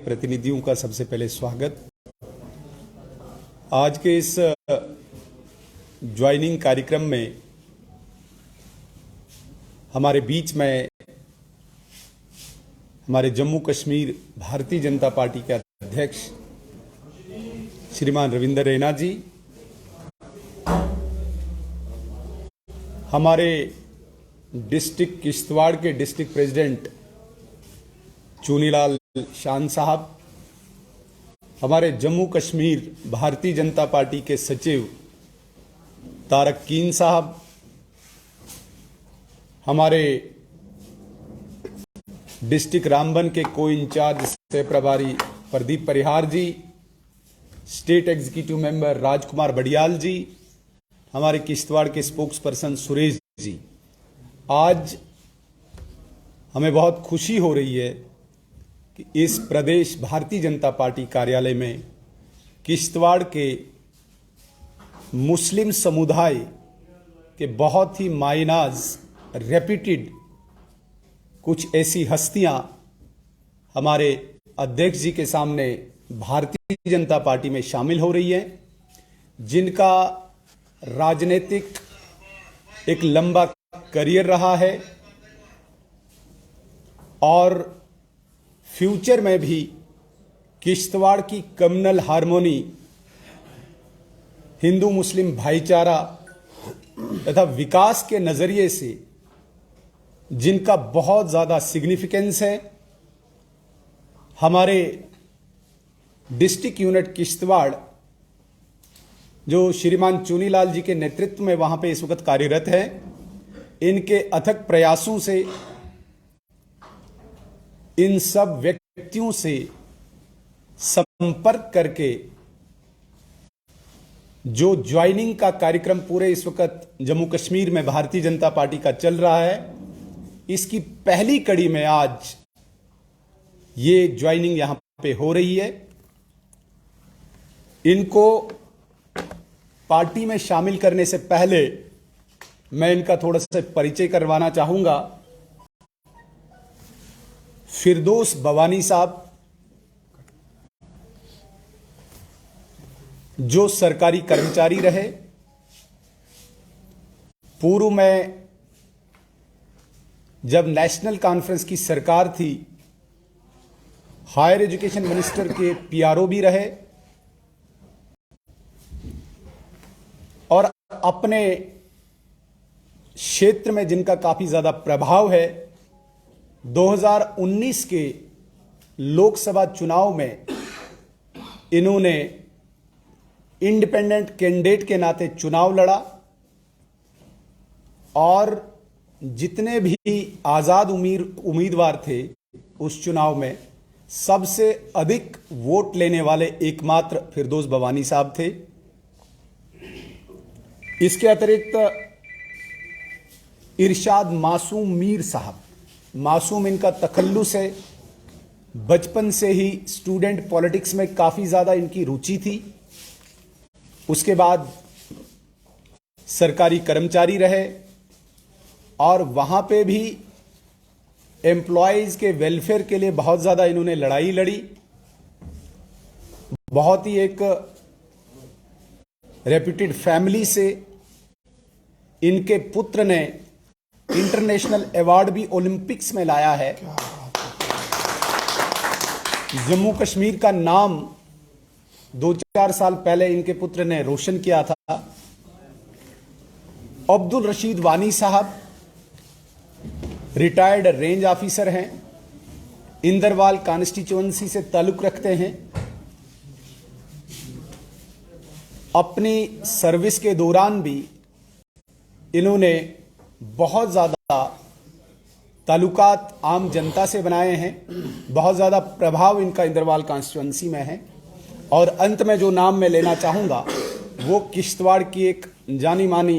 प्रतिनिधियों का सबसे पहले स्वागत। आज के इस ज्वाइनिंग कार्यक्रम में हमारे बीच में हमारे जम्मू कश्मीर भारतीय जनता पार्टी के अध्यक्ष श्रीमान रविंदर रैना जी, हमारे डिस्ट्रिक्ट किश्तवाड़ के डिस्ट्रिक्ट प्रेसिडेंट चूनीलाल शान साहब, हमारे जम्मू कश्मीर भारतीय जनता पार्टी के सचिव तारक कीन साहब, हमारे डिस्ट्रिक्ट रामबन के को इंचार्ज सह प्रभारी प्रदीप परिहार जी, स्टेट एग्जीक्यूटिव मेंबर राजकुमार बडियाल जी, हमारे किश्तवाड़ के स्पोक्स पर्सन सुरेश जी। आज हमें बहुत खुशी हो रही है कि इस प्रदेश भारतीय जनता पार्टी कार्यालय में किश्तवाड़ के मुस्लिम समुदाय के बहुत ही मायनाज रेप्यूटेड कुछ ऐसी हस्तियां हमारे अध्यक्ष जी के सामने भारतीय जनता पार्टी में शामिल हो रही हैं, जिनका राजनीतिक एक लंबा करियर रहा है और फ्यूचर में भी किश्तवाड़ की कम्युनल हार्मोनी, हिंदू मुस्लिम भाईचारा तथा विकास के नजरिए से जिनका बहुत ज्यादा सिग्निफिकेंस है, हमारे डिस्ट्रिक्ट यूनिट किश्तवाड़ जो श्रीमान चूनीलाल जी के नेतृत्व में वहां पे इस वक्त कार्यरत है, इनके अथक प्रयासों से, इन सब व्यक्तियों से संपर्क करके जो ज्वाइनिंग का कार्यक्रम पूरे इस वक्त जम्मू कश्मीर में भारतीय जनता पार्टी का चल रहा है, इसकी पहली कड़ी में आज ये ज्वाइनिंग यहां पे हो रही है। इनको पार्टी में शामिल करने से पहले मैं इनका थोड़ा सा परिचय करवाना चाहूंगा। फिरदौस भवानी साहब जो सरकारी कर्मचारी रहे, पूर्व में जब नेशनल कॉन्फ्रेंस की सरकार थी, हायर एजुकेशन मिनिस्टर के पीआरओ भी रहे और अपने क्षेत्र में जिनका काफी ज्यादा प्रभाव है, 2019 के लोकसभा चुनाव में इन्होंने इंडिपेंडेंट कैंडिडेट के नाते चुनाव लड़ा और जितने भी आजाद उम्मीदवार थे उस चुनाव में सबसे अधिक वोट लेने वाले एकमात्र फिरदौस भवानी साहब थे। इसके अतिरिक्त इरशाद मासूम मीर साहब, मासूम इनका तखल्लुस है, बचपन से ही स्टूडेंट पॉलिटिक्स में काफी ज्यादा इनकी रुचि थी। उसके बाद सरकारी कर्मचारी रहे और वहां पे भी एम्प्लॉयज के वेलफेयर के लिए बहुत ज्यादा इन्होंने लड़ाई लड़ी। बहुत ही एक रेप्यूटेड फैमिली से इनके पुत्र ने इंटरनेशनल अवार्ड भी ओलंपिक्स में लाया है। जम्मू कश्मीर का नाम 2-4 साल पहले इनके पुत्र ने रोशन किया था। अब्दुल रशीद वानी साहब रिटायर्ड रेंज ऑफिसर हैं, इंदरवाल कॉन्स्टिट्यूएंसी से ताल्लुक रखते हैं। अपनी सर्विस के दौरान भी इन्होंने बहुत ज्यादा ताल्लुकात आम जनता से बनाए हैं, बहुत ज्यादा प्रभाव इनका इंदरवाल कॉन्स्टिट्यूएंसी में है। और अंत में जो नाम मैं लेना चाहूंगा वो किश्तवाड़ की एक जानी मानी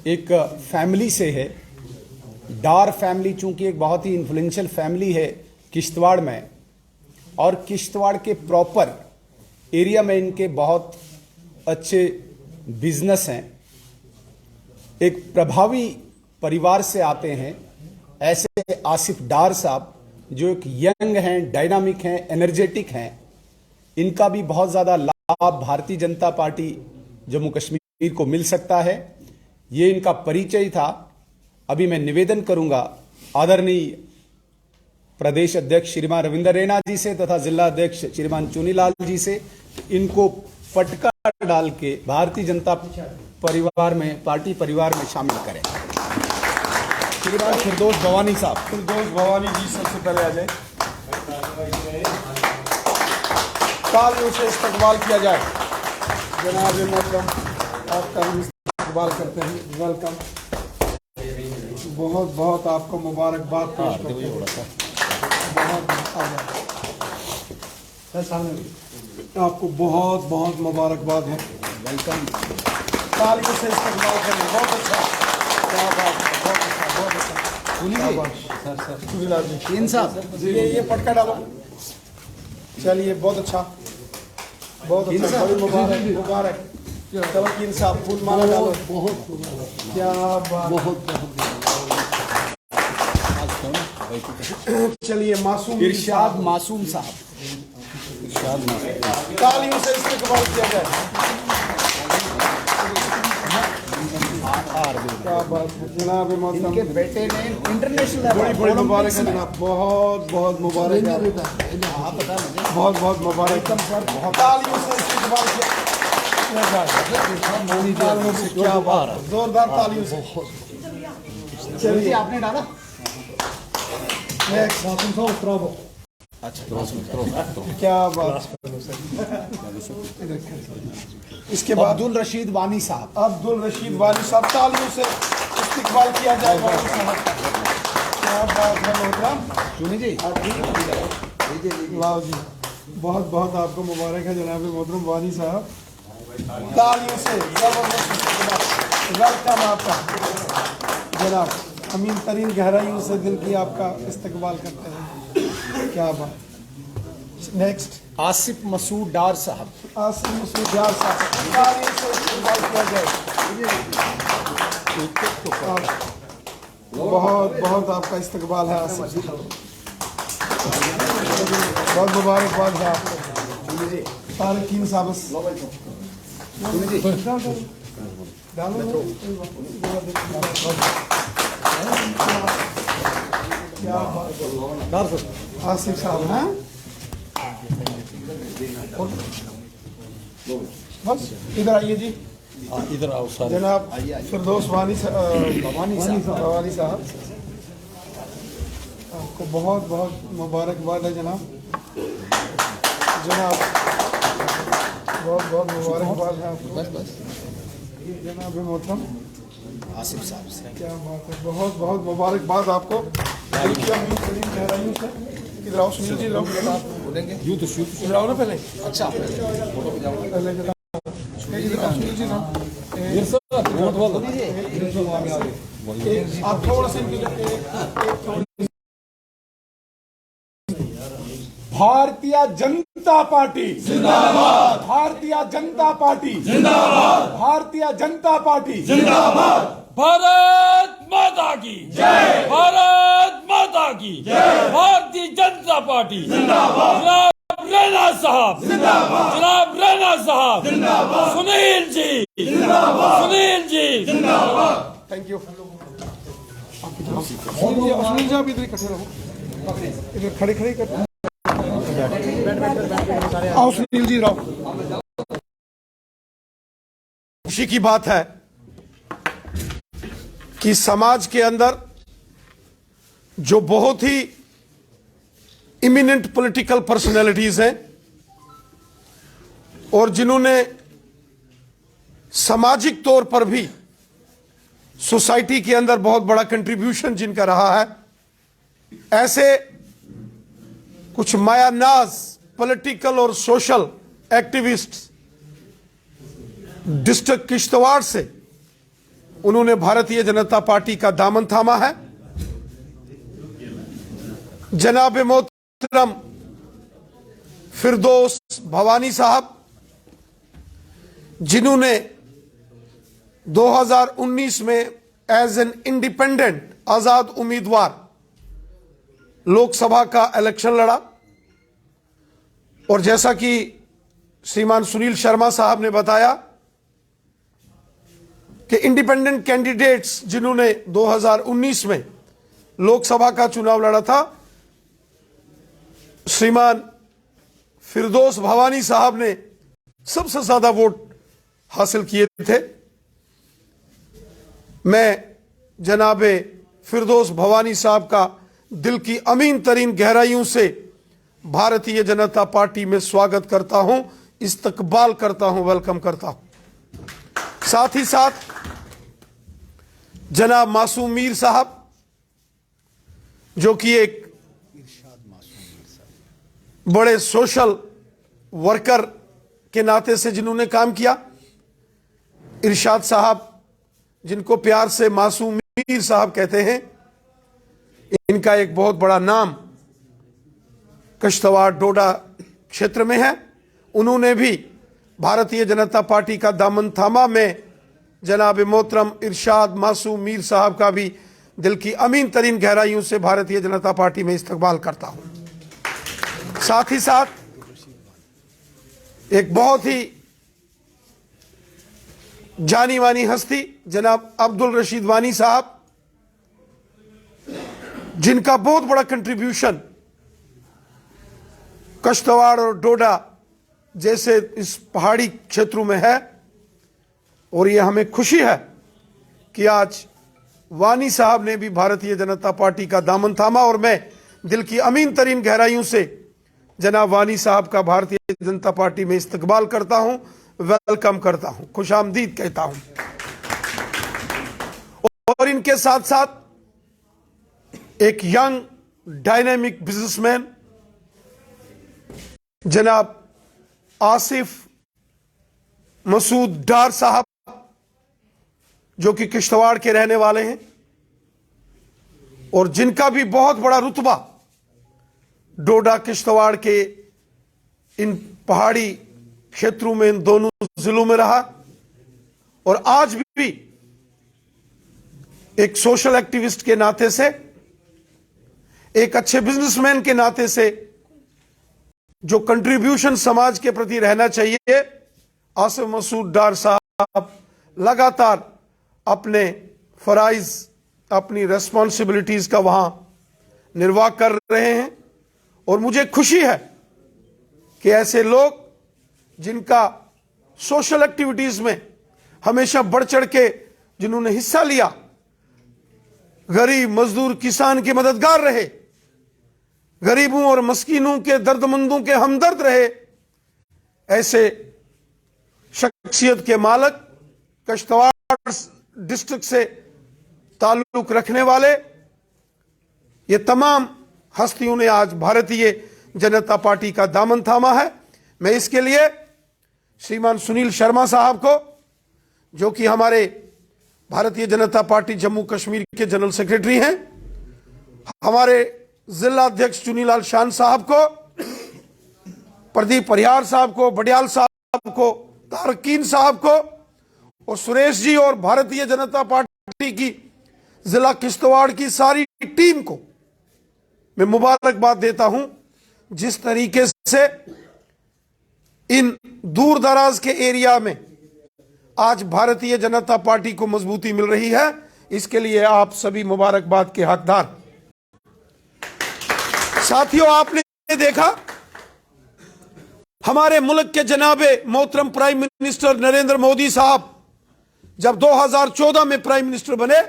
एक फैमिली से है। डार फैमिली चूंकि एक बहुत ही इन्फ्लुएंशियल फैमिली है किश्तवाड़ में, और किश्तवाड़ के प्रॉपर एरिया में इनके बहुत अच्छे बिजनेस हैं, एक प्रभावी परिवार से आते हैं। ऐसे आसिफ डार साहब जो एक यंग हैं, डायनामिक हैं, एनर्जेटिक हैं, इनका भी बहुत ज़्यादा लाभ भारतीय जनता पार्टी जम्मू कश्मीर को मिल सकता है। ये इनका परिचय था। अभी मैं निवेदन करूंगा आदरणीय प्रदेश अध्यक्ष श्रीमान रविंदर रैना जी से तथा जिला अध्यक्ष श्रीमान चुनीलाल जी से, इनको पटका डाल के भारतीय जनता परिवार में, पार्टी परिवार में शामिल करें। श्रीमान फिरदौस भवानी साहब। फिरदौस भवानी जी सबसे पहले आ जाए, तालियों से इस्तकबाल किया जाए। जनाब मोहतरम, आपका हम इस्तकबाल करते हैं। वेलकम, बहुत बहुत आपको मुबारकबाद पेश करते हैं। आपको बहुत बहुत मुबारकबाद है। वेलकम। तालियों से इस्तकबाल करें। बहुत अच्छा, क्या बात है, बहुत अच्छा, बहुत अच्छा। चुनीलाल जी, इन साहब ये पटका डालो। चलिए, बहुत अच्छा, बहुत अच्छा, बड़ी मुबारक मुबारक। चलो इन साहब, फूल माला डालो। बहुत क्या बात, बहुत चलिए, मासूम इरशाद मासूम साहब। तालियों से इस्तकबाल किया जाए। क्या बात है जनाब मोहतरम, इनके बेटे ने इंटरनेशनल बड़ी बड़ी मुबारक है जनाब, बहुत बहुत मुबारक है, बहुत बहुत मुबारक सर। तालियों से इस्तकबाल किया जाए। क्या बात है, जोरदार तालियों से। चलिए, आपने डाला। क्या बात। इसके बाद अब्दुल रशीद वानी साहब। अब्दुल रशीद वाली साहब, तालियों से इस्तकबाल किया जाए वाली साहब। क्या बात है मोहतरम, चुनी जी। वाह जी, बहुत बहुत आपको मुबारक है जनाब मोहतरम वानी साहब। तालियों से जबरदस्त इस्तकबाल। वेलकम आपका जनाब, अमीन तरीन गहराइयों से दिल की आपका इस्तकबाल करते हैं। क्या बात। नेक्स्ट, आसिफ मसूद डार साहब। आसिफ मसूद डार साहब, तालियों से इस्तकबाल किया जाए। बहुत बहुत आपका इस्तकबाल है आसिफ साहब, बहुत मुबारकबाद है आपको। तारकीन साहब, आसिफ साहब हैं, बस इधर आइए जी, इधर आओ सर। जनाब फिरदौस भवानी साहब, आपको बहुत बहुत मुबारकबाद है जनाब, जनाब बहुत बहुत मुबारकबाद है आपको। बस बस जनाब मोहतरम, आसिफ साहब से। क्या बात है, बहुत बहुत मुबारकबाद आपको। गहराइयों से इधर आओ, सुनील जी इधर आओ, बोलेंगे यूँ तो इधर आओ ना पहले। अच्छा, पहले इधर आओ सुनील जी ना, आप थोड़ा सा भारतीय जनता पार्टी जिंदाबाद, भारतीय जनता पार्टी जिंदाबाद, भारतीय जनता पार्टी जिंदाबाद, भारत माता की जय, भारत माता की जय, भारतीय जनता पार्टी जिंदाबाद, जनाब रैना साहब जिंदाबाद, जनाब रैना साहब जिंदाबाद, सुनील जी जिंदाबाद, सुनील जी जिंदाबाद। Thank you. सुनील जी आप इधर इकट्ठे रहो, इधर खड़े खड़े कर आओ सुनील जी रहो। खुशी की बात है कि समाज के अंदर जो बहुत ही इमिनेंट पॉलिटिकल पर्सनैलिटीज हैं और जिन्होंने सामाजिक तौर पर भी सोसाइटी के अंदर बहुत बड़ा कंट्रीब्यूशन जिनका रहा है, ऐसे कुछ मायानाज पॉलिटिकल और सोशल एक्टिविस्ट डिस्ट्रिक्ट किश्तवाड़ से उन्होंने भारतीय जनता पार्टी का दामन थामा है। जनाब मोहतरम फिरदौस भवानी साहब, जिन्होंने 2019 में एज एन इंडिपेंडेंट आजाद उम्मीदवार लोकसभा का इलेक्शन लड़ा और जैसा कि श्रीमान सुनील शर्मा साहब ने बताया कि इंडिपेंडेंट कैंडिडेट्स जिन्होंने 2019 में लोकसभा का चुनाव लड़ा था, श्रीमान फिरदौस भवानी साहब ने सबसे ज्यादा वोट हासिल किए थे। मैं जनाबे फिरदौस भवानी साहब का दिल की अमीन तरीन गहराइयों से भारतीय जनता पार्टी में स्वागत करता हूं, इस्तकबाल करता हूं, वेलकम करता हूं। साथ ही साथ जनाब मासूम मीर साहब, जो कि एक बड़े सोशल वर्कर के नाते से जिन्होंने काम किया, इरशाद साहब जिनको प्यार से मासूम मीर साहब कहते हैं, इनका एक बहुत बड़ा नाम कश्तवाड़ डोडा क्षेत्र में है। उन्होंने भी भारतीय जनता पार्टी का दामन थामा। में जनाब मोहतरम इरशाद मासूम मीर साहब का भी दिल की अमीन तरीन गहराइयों से भारतीय जनता पार्टी में इस्तकबाल करता हूं। साथ ही साथ एक बहुत ही जानी मानी हस्ती जनाब अब्दुल रशीद वानी साहब, जिनका बहुत बड़ा कंट्रीब्यूशन कश्तवाड़ और डोडा जैसे इस पहाड़ी क्षेत्रों में है। और यह हमें खुशी है कि आज वानी साहब ने भी भारतीय जनता पार्टी का दामन थामा और मैं दिल की अमीन तरीन गहराइयों से जनाब वानी साहब का भारतीय जनता पार्टी में इस्तकबाल करता हूं, वेलकम करता हूं, खुशामदीद कहता हूं। और इनके साथ साथ एक यंग डायनेमिक बिजनेसमैन जनाब आसिफ मसूद डार साहब, जो कि किश्तवाड़ के रहने वाले हैं और जिनका भी बहुत बड़ा रुतबा डोडा किश्तवाड़ के इन पहाड़ी क्षेत्रों में, इन दोनों जिलों में रहा। और आज भी एक सोशल एक्टिविस्ट के नाते से, एक अच्छे बिजनेसमैन के नाते से जो कंट्रीब्यूशन समाज के प्रति रहना चाहिए, आसिफ मसूद डार साहब लगातार अपने फराइज, अपनी रेस्पॉन्सिबिलिटीज का वहां निर्वाह कर रहे हैं। और मुझे खुशी है कि ऐसे लोग जिनका सोशल एक्टिविटीज में हमेशा बढ़ चढ़ के जिन्होंने हिस्सा लिया, गरीब मजदूर किसान के मददगार रहे, गरीबों और मस्कीनों के दर्दमंदों के हमदर्द रहे, ऐसे शख्सियत के मालिक, कश्तवाड़ डिस्ट्रिक्ट से ताल्लुक रखने वाले, ये तमाम हस्तियों ने आज भारतीय जनता पार्टी का दामन थामा है। मैं इसके लिए श्रीमान सुनील शर्मा साहब को, जो कि हमारे भारतीय जनता पार्टी जम्मू कश्मीर के जनरल सेक्रेटरी हैं, हमारे जिला अध्यक्ष चुनीलाल शान साहब को, प्रदीप परिहार साहब को, बडियाल साहब को, तारकीन साहब को और सुरेश जी और भारतीय जनता पार्टी की जिला किश्तवाड़ की सारी टीम को मैं मुबारकबाद देता हूं। जिस तरीके से इन दूर दराज के एरिया में आज भारतीय जनता पार्टी को मजबूती मिल रही है, इसके लिए आप सभी मुबारकबाद के हकदार। साथियों, आपने देखा हमारे मुल्क के जनाबे मोहतरम प्राइम मिनिस्टर नरेंद्र मोदी साहब जब 2014 में प्राइम मिनिस्टर बने,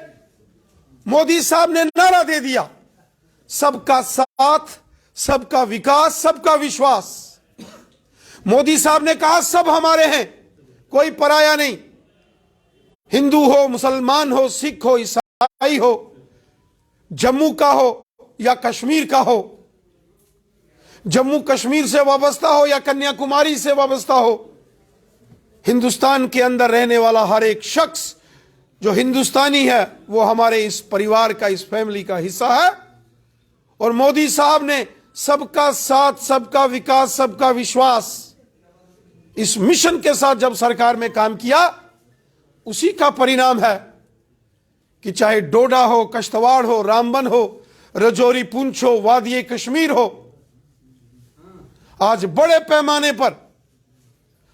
मोदी साहब ने नारा दे दिया, सबका साथ, सबका विकास, सबका विश्वास। मोदी साहब ने कहा सब हमारे हैं, कोई पराया नहीं, हिंदू हो, मुसलमान हो, सिख हो, ईसाई हो, जम्मू का हो या कश्मीर का हो, जम्मू कश्मीर से वाबस्ता हो या कन्याकुमारी से वाबस्ता हो, हिंदुस्तान के अंदर रहने वाला हर एक शख्स जो हिंदुस्तानी है वो हमारे इस परिवार का, इस फैमिली का हिस्सा है। और मोदी साहब ने सबका साथ, सबका विकास, सबका विश्वास इस मिशन के साथ जब सरकार में काम किया, उसी का परिणाम है कि चाहे डोडा हो, कश्तवाड़ हो, रामबन हो, रजौरी पुंछ हो, वादी कश्मीर हो, आज बड़े पैमाने पर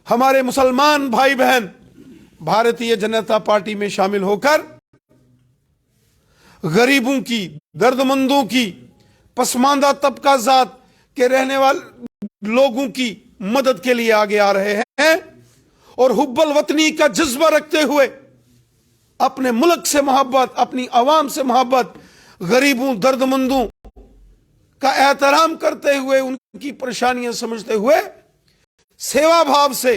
हमारे मुसलमान भाई बहन भारतीय जनता पार्टी में शामिल होकर गरीबों की, दर्दमंदों की, पसमानदा तबका जात के रहने वाले लोगों की मदद के लिए आगे आ रहे हैं और हुब्बल वतनी का जज्बा रखते हुए अपने मुल्क से मोहब्बत, अपनी आवाम से मोहब्बत, गरीबों, दर्दमंदों का एहतराम करते हुए, उनकी परेशानियां समझते हुए सेवा भाव से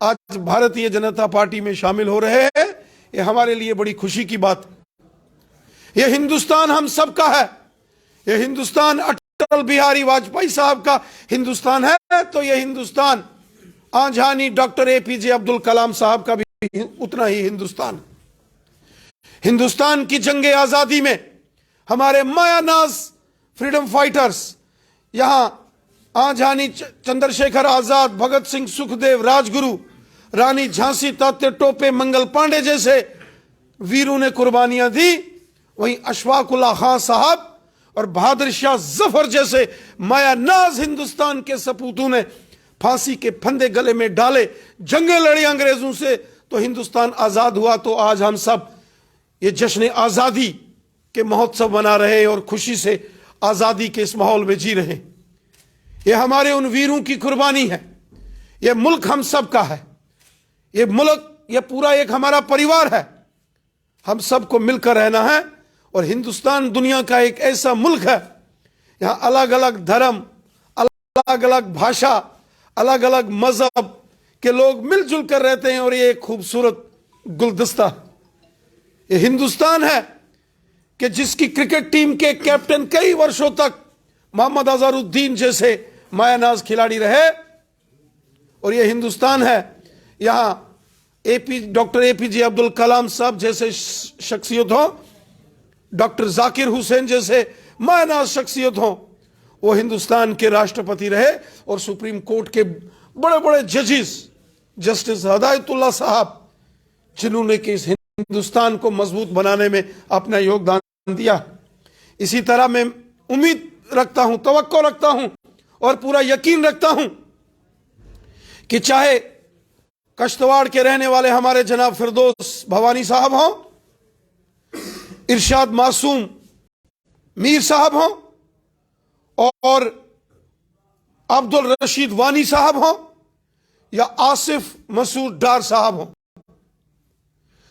आज भारतीय जनता पार्टी में शामिल हो रहे हैं। ये हमारे लिए बड़ी खुशी की बात है। यह हिंदुस्तान हम सबका है। यह हिंदुस्तान अटल बिहारी वाजपेयी साहब का हिंदुस्तान है, तो यह हिंदुस्तान आंझानी डॉक्टर एपीजे अब्दुल कलाम साहब का भी उतना ही हिंदुस्तान। हिंदुस्तान की जंगे आजादी में हमारे मायानाज फ्रीडम फाइटर्स, यहां आंझानी चंद्रशेखर आजाद, भगत सिंह, सुखदेव, राजगुरु, रानी झांसी, तात्या टोपे, मंगल पांडे जैसे वीरों ने कुर्बानियां दी। वहीं अशफाकुल्लाह खान साहब और बहादुर शाह जफर जैसे मायानाज हिंदुस्तान के सपूतों ने फांसी के फंदे गले में डाले, जंगें लड़ी अंग्रेजों से, तो हिंदुस्तान आजाद हुआ। तो आज हम सब ये जश्न आजादी के महोत्सव मना रहे हैं और खुशी से आजादी के इस माहौल में जी रहे हैं। ये हमारे उन वीरों की कुर्बानी है। ये मुल्क हम सब का है। ये मुल्क, ये पूरा एक हमारा परिवार है। हम सबको मिलकर रहना है। और हिंदुस्तान दुनिया का एक ऐसा मुल्क है, यहाँ अलग अलग धर्म, अलग अलग भाषा, अलग अलग मजहब के लोग मिलजुल कर रहते हैं और ये एक खूबसूरत गुलदस्ता। ये हिंदुस्तान है कि जिसकी क्रिकेट टीम के कैप्टन कई वर्षों तक मोहम्मद अजहरुद्दीन जैसे मायानाज खिलाड़ी रहे। और ये हिंदुस्तान है, यहाँ डॉक्टर एपीजे अब्दुल कलाम साहब जैसे शख्सियत हो, डॉक्टर जाकिर हुसैन जैसे मायनाज शख्सियत हो, वो हिंदुस्तान के राष्ट्रपति रहे। और सुप्रीम कोर्ट के बड़े बड़े जजेस, जस्टिस हदायतुल्लाह साहब, जिन्होंने कि इस हिंदुस्तान को मजबूत बनाने में अपना योगदान दिया। इसी तरह मैं उम्मीद रखता हूं, तवक्को रखता हूं और पूरा यकीन रखता हूं कि चाहे कश्तवाड़ के रहने वाले हमारे जनाब फिरदौस भवानी साहब हों, इरशाद मासूम मीर साहब हों और अब्दुल रशीद वानी साहब हों या आसिफ मसूद डार साहब हों,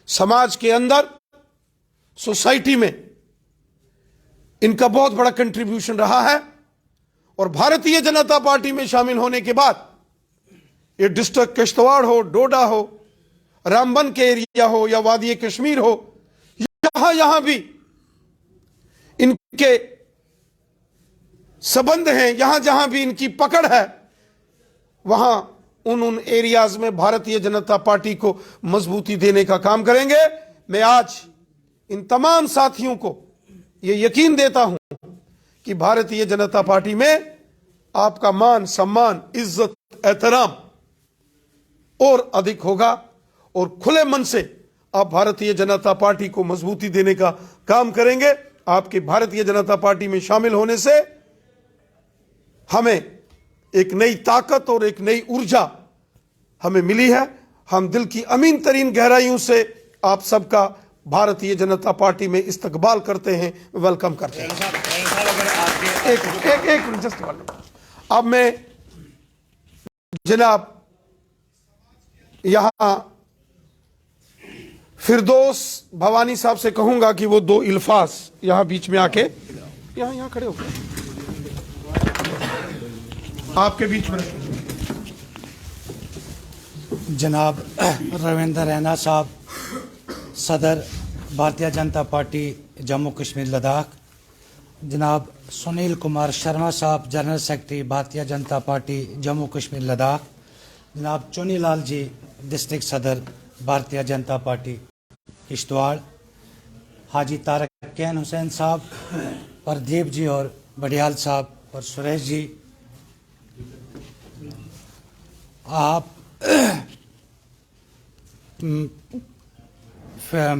समाज के अंदर, सोसाइटी में इनका बहुत बड़ा कंट्रीब्यूशन रहा है। और भारतीय जनता पार्टी में शामिल होने के बाद ये डिस्ट्रिक्ट किश्तवाड़ हो, डोडा हो, रामबन के एरिया हो या वादी कश्मीर हो, यहां भी इनके संबंध हैं, यहां जहां भी इनकी पकड़ है, वहां उन एरियाज में भारतीय जनता पार्टी को मजबूती देने का काम करेंगे। मैं आज इन तमाम साथियों को यह यकीन देता हूं कि भारतीय जनता पार्टी में आपका मान, सम्मान, इज्जत, एहतराम और अधिक होगा और खुले मन से आप भारतीय जनता पार्टी को मजबूती देने का काम करेंगे। आपके भारतीय जनता पार्टी में शामिल होने से हमें एक नई ताकत और एक नई ऊर्जा हमें मिली है। हम दिल की अमीन तरीन गहराइयों से आप सबका भारतीय जनता पार्टी में इस्तकबाल करते हैं, वेलकम करते हैं। एक मिनट, जस्ट अब मैं जनाब यहां फिरदौस भवानी साहब से कहूंगा कि वो दो इल्फाज यहां बीच में आके यहां खड़े हो आपके बीच में। जनाब रविंद्र रैना साहब, सदर भारतीय जनता पार्टी जम्मू कश्मीर लद्दाख, जनाब सुनील कुमार शर्मा साहब, general secretary Bharatiya Janata party Jammu Kashmir Ladakh, जनाब चुनीलाल जी, डिस्ट्रिक्ट सदर भारतीय जनता पार्टी किश्तवाड़, हाजी तारकैन हुसैन साहब, प्रदीप जी और बडियाल साहब और सुरेश जी, आप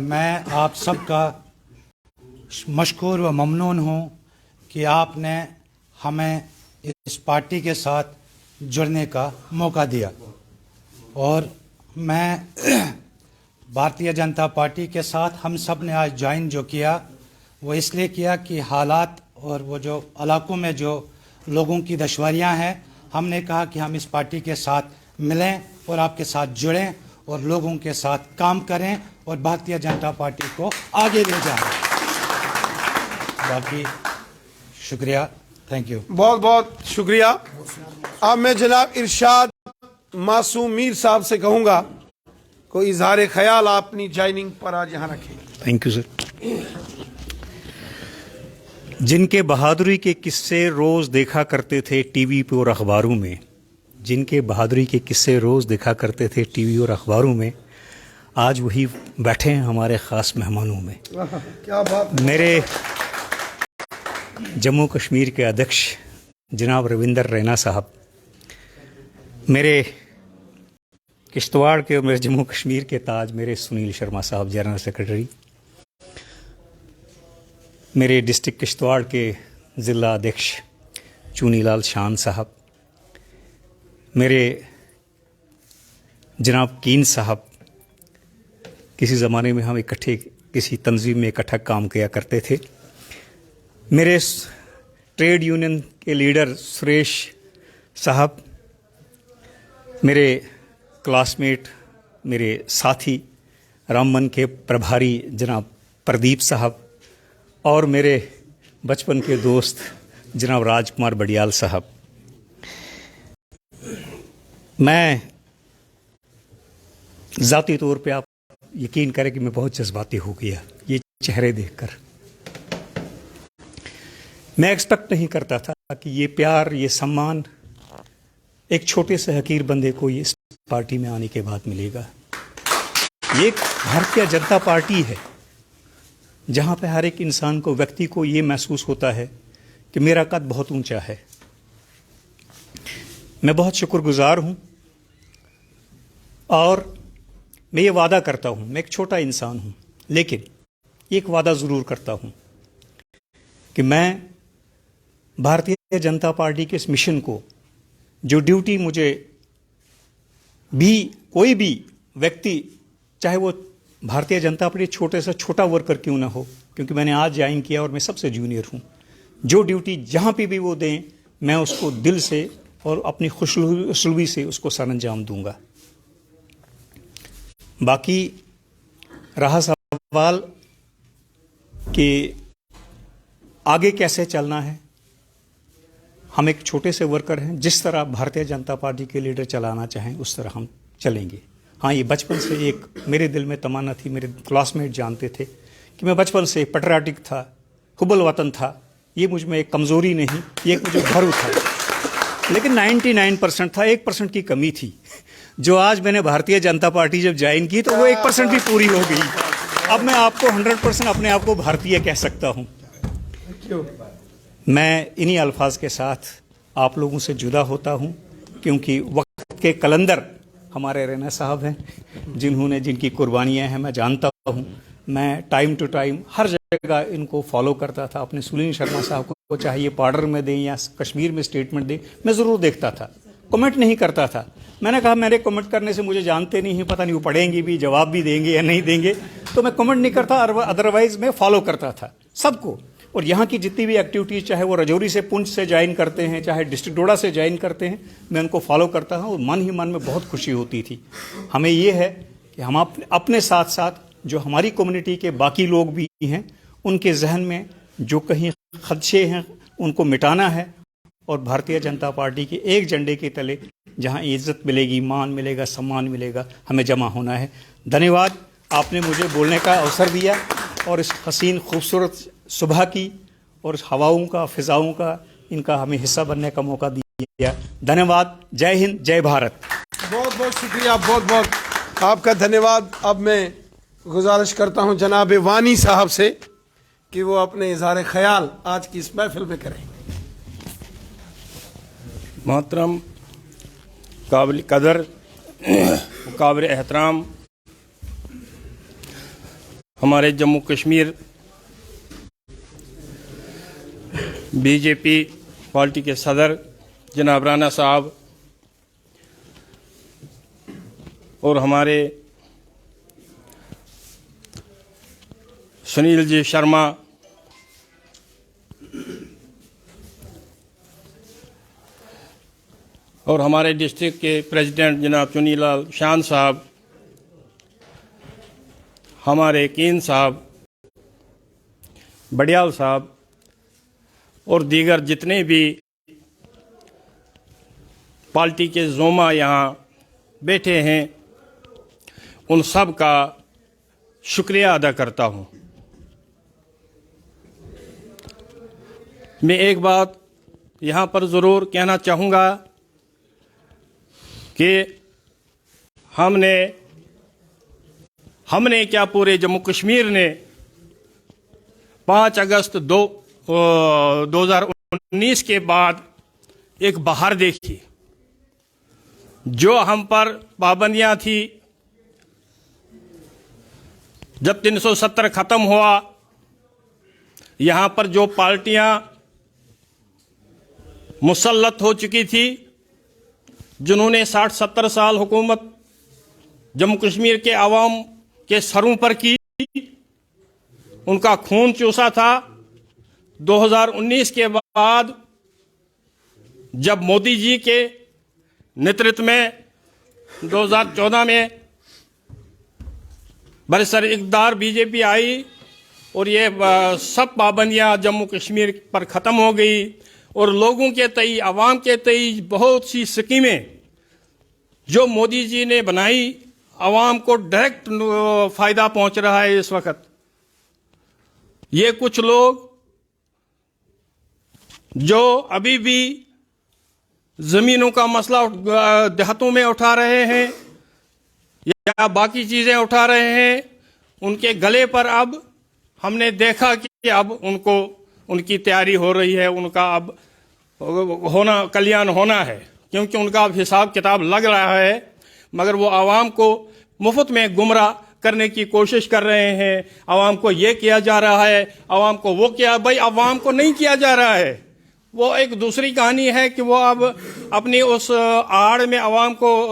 मैं आप सबका मशकूर व ममनून हूँ कि आपने हमें इस पार्टी के साथ जुड़ने का मौका दिया। और मैं भारतीय जनता पार्टी के साथ हम सब ने आज ज्वाइन जो किया वो इसलिए किया कि हालात और वो जो इलाकों में जो लोगों की दुश्वारियाँ हैं, हमने कहा कि हम इस पार्टी के साथ मिलें और आपके साथ जुड़ें और लोगों के साथ काम करें और भारतीय जनता पार्टी को आगे ले जाएं। बाकी शुक्रिया, थैंक यू। बहुत बहुत शुक्रिया। अब मैं जनाब इरशाद मासूम मीर साहब से कहूंगा कोई इजहार ख्याल अपनी ज्वाइनिंग पर आज यहाँ रखें। Thank you sir. जिनके बहादुरी के किस्से रोज़ देखा करते थे टीवी पे और अखबारों में, जिनके बहादुरी के किस्से रोज़ देखा करते थे टीवी और अखबारों में, आज वही बैठे हैं हमारे ख़ास मेहमानों में। क्या बात। मेरे जम्मू कश्मीर के अध्यक्ष जनाब रविंदर रैना साहब, मेरे किश्तवाड़ के और मेरे जम्मू कश्मीर के ताज मेरे सुनील शर्मा साहब जनरल सेक्रेटरी, मेरे डिस्ट्रिक्ट किश्तवाड़ के ज़िला अध्यक्ष चूनीलाल शान साहब, मेरे जनाब कीन साहब, किसी ज़माने में हम इकट्ठे किसी तंजीम में इकट्ठा काम किया करते थे, मेरे ट्रेड यूनियन के लीडर सुरेश साहब, मेरे क्लासमेट, मेरे साथी रामबन के प्रभारी जनाब प्रदीप साहब और मेरे बचपन के दोस्त जनाब राजकुमार बडियाल साहब। मैं ज़ाती तौर पे आप यकीन करें कि मैं बहुत जज्बाती हो गया ये चेहरे देखकर। मैं एक्सपेक्ट नहीं करता था कि ये प्यार, ये सम्मान एक छोटे से हकीर बंदे को इस पार्टी में आने के बाद मिलेगा। ये एक भारतीय जनता पार्टी है जहाँ पे हर एक इंसान को, व्यक्ति को ये महसूस होता है कि मेरा कद बहुत ऊंचा है। मैं बहुत शुक्रगुजार हूँ और मैं ये वादा करता हूँ, मैं एक छोटा इंसान हूँ लेकिन एक वादा ज़रूर करता हूँ कि मैं भारतीय जनता पार्टी के इस मिशन को, जो ड्यूटी मुझे भी कोई भी व्यक्ति, चाहे वो भारतीय जनता पार्टी छोटे से छोटा वर्कर क्यों ना हो, क्योंकि मैंने आज ज्वाइन किया और मैं सबसे जूनियर हूँ, जो ड्यूटी जहाँ पे भी वो दें मैं उसको दिल से और अपनी खुशलुबी से उसको सरअंजाम दूंगा। बाकी रहा सवाल कि आगे कैसे चलना है, हम एक छोटे से वर्कर हैं, जिस तरह भारतीय जनता पार्टी के लीडर चलाना चाहें उस तरह हम चलेंगे। हाँ, ये बचपन से एक मेरे दिल में तमन्ना थी, मेरे क्लासमेट जानते थे कि मैं बचपन से पैट्रियाटिक था, हुब्बुल वतन था। ये मुझ में एक कमज़ोरी नहीं, ये एक मुझे गर्व था। लेकिन 99% था, 1% की कमी थी, जो आज मैंने भारतीय जनता पार्टी जब ज्वाइन की तो वो 1% भी पूरी हो गई। अब मैं आपको 100% अपने आप को भारतीय कह सकता हूँ। मैं इन्हीं अल्फाज के साथ आप लोगों से जुदा होता हूँ, क्योंकि वक्त के कलंदर हमारे रैना साहब हैं, जिनकी कुर्बानियाँ हैं मैं जानता हूँ। मैं टाइम टू टाइम हर जगह इनको फॉलो करता था। अपने सुनील शर्मा साहब को चाहे ये पार्डर में दें या कश्मीर में स्टेटमेंट दें, मैं ज़रूर देखता था, कमेंट नहीं करता था। मैंने कहा मेरे कमेंट करने से मुझे जानते नहीं हैं, पता नहीं वो पढ़ेंगे भी, जवाब भी देंगे या नहीं देंगे, तो मैं कमेंट नहीं करता, अदरवाइज मैं फॉलो करता था सबको। और यहाँ की जितनी भी एक्टिविटीज़, चाहे वो रजौरी से पुंछ से ज्वाइन करते हैं, चाहे डिस्ट्रिक्ट डोडा से ज्वाइन करते हैं, मैं उनको फॉलो करता हूँ और मन ही मन में बहुत खुशी होती थी। हमें ये है कि हम अपने साथ साथ जो हमारी कम्युनिटी के बाकी लोग भी हैं, उनके जहन में जो कहीं खदशे हैं उनको मिटाना है और भारतीय जनता पार्टी के एक झंडे के तले जहाँ इज्जत मिलेगी, मान मिलेगा, सम्मान मिलेगा, हमें जमा होना है। धन्यवाद, आपने मुझे बोलने का अवसर दिया और इस हसीन खूबसूरत सुबह की और हवाओं का, फिजाओं का, इनका हमें हिस्सा बनने का मौका दिया। धन्यवाद। जय हिंद, जय भारत। बहुत बहुत शुक्रिया, बहुत बहुत आपका धन्यवाद। अब मैं गुजारिश करता हूं जनाब वानी साहब से कि वो अपने इजहार ख्याल आज की इस महफिल में करें। मोहतरम, काबिल कदर, काबिल एहतराम हमारे जम्मू कश्मीर बीजेपी पार्टी के सदर जनाब राणा साहब और हमारे सुनील जी शर्मा, और हमारे डिस्ट्रिक्ट के प्रेसिडेंट जनाब चुनीलाल शान साहब, हमारे कीन साहब, बडियाल साहब और दीगर जितने भी पार्टी के जोमा यहाँ बैठे हैं, उन सब का शुक्रिया अदा करता हूँ। मैं एक बात यहाँ पर ज़रूर कहना चाहूँगा कि हमने क्या पूरे जम्मू कश्मीर ने 5 अगस्त 2019 के बाद एक बहार देखी। जो हम पर पाबंदियां थी, जब 370 खत्म हुआ, यहाँ पर जो पार्टियां मुसल्लत हो चुकी थी, जिन्होंने 60-70 साल हुकूमत जम्मू कश्मीर के आवाम के सरों पर की, उनका खून चूसा था। 2019 के बाद जब मोदी जी के नेतृत्व में 2014 में बरसर इक़्तिदार बीजेपी आई और ये सब पाबंदियां जम्मू कश्मीर पर ख़त्म हो गई और लोगों के तई, आवाम के तई बहुत सी स्कीमें जो मोदी जी ने बनाई, आवाम को डायरेक्ट फ़ायदा पहुंच रहा है। इस वक्त ये कुछ लोग जो अभी भी ज़मीनों का मसला देहातों में उठा रहे हैं या बाकी चीज़ें उठा रहे हैं, उनके गले पर अब हमने देखा कि अब उनकी तैयारी हो रही है, उनका अब कल्याण होना है, क्योंकि उनका अब हिसाब किताब लग रहा है। मगर वो आवाम को मुफ्त में गुमराह करने की कोशिश कर रहे हैं। आवाम को ये किया जा रहा है, आवाम को वो किया। भाई, आवाम को नहीं किया जा रहा है, वो एक दूसरी कहानी है कि वो अब अपनी उस आड़ में आवाम को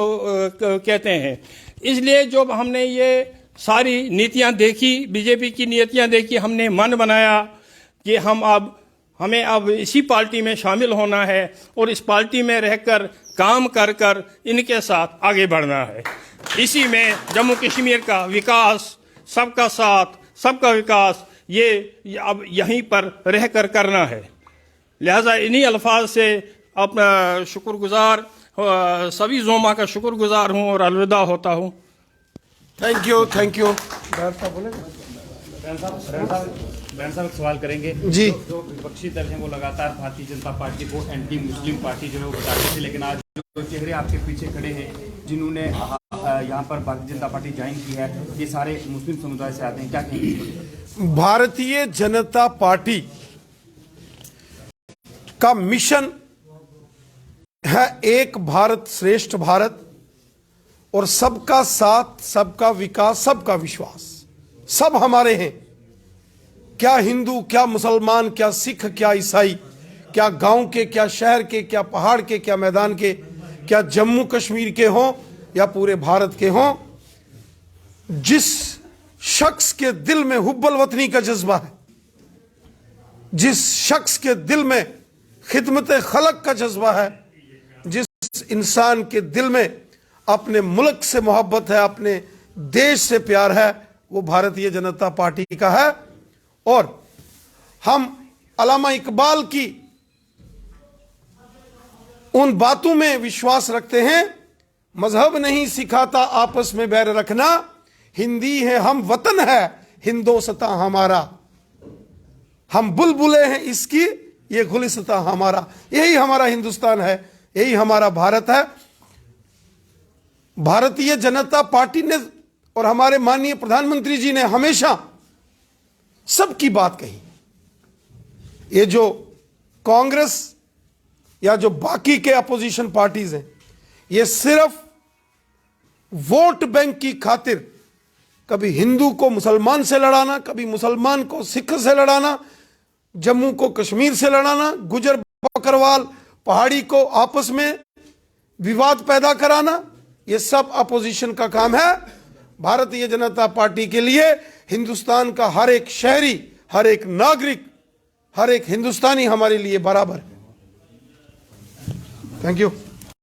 कहते हैं। इसलिए जब हमने ये सारी नीतियां देखी, बीजेपी की नीतियां देखी, हमने मन बनाया कि हमें अब इसी पार्टी में शामिल होना है और इस पार्टी में रहकर काम कर कर इनके साथ आगे बढ़ना है। इसी में जम्मू कश्मीर का विकास, सबका साथ, सबका विकास, ये अब यहीं पर रहकर करना है। लिहाजा इन्हीं अल्फाज से अपना शुक्रगुजार, सभी जोमा का शुक्रगुजार हूँ और अलविदा होता हूँ। Thank you, thank you. Ban साहब सवाल करेंगे जी। जो विपक्षी दल हैं वो लगातार भारतीय जनता पार्टी को एंटी मुस्लिम पार्टी जो है वो बताते थे, लेकिन आज जो चेहरे आपके पीछे खड़े हैं जिन्होंने यहाँ पर भारतीय जनता पार्टी ज्वाइन की है, ये सारे मुस्लिम समुदाय से आते हैं, क्या कहेंगे? भारतीय जनता पार्टी का मिशन है एक भारत श्रेष्ठ भारत और सबका साथ, सबका विकास, सबका विश्वास। सब हमारे हैं, क्या हिंदू, क्या मुसलमान, क्या सिख, क्या ईसाई, क्या गांव के, क्या शहर के, क्या पहाड़ के, क्या मैदान के, क्या जम्मू कश्मीर के हों या पूरे भारत के हों। जिस शख्स के दिल में हुब्बुल वतनी का जज्बा है, जिस शख्स के दिल में खिदमत खलक का जज्बा है, जिस इंसान के दिल में अपने मुल्क से मोहब्बत है, अपने देश से प्यार है, वो भारतीय जनता पार्टी का है। और हम अल्लामा इकबाल की उन बातों में विश्वास रखते हैं, मजहब नहीं सिखाता आपस में बैर रखना, हिंदी है हम, वतन है हिंदोस्तां हमारा, हम बुलबुले हैं इसकी, ये गुलिस्तां हमारा। यही हमारा हिंदुस्तान है, यही हमारा भारत है। भारतीय जनता पार्टी ने और हमारे माननीय प्रधानमंत्री जी ने हमेशा सबकी बात कही। ये जो कांग्रेस या जो बाकी के अपोजिशन पार्टीज हैं, ये सिर्फ वोट बैंक की खातिर कभी हिंदू को मुसलमान से लड़ाना, कभी मुसलमान को सिख से लड़ाना, जम्मू को कश्मीर से लड़ाना, गुजर बकरवाल पहाड़ी को आपस में विवाद पैदा कराना, ये सब अपोजिशन का काम है। भारतीय जनता पार्टी के लिए हिंदुस्तान का हर एक शहरी, हर एक नागरिक, हर एक हिंदुस्तानी हमारे लिए बराबर है। Thank you.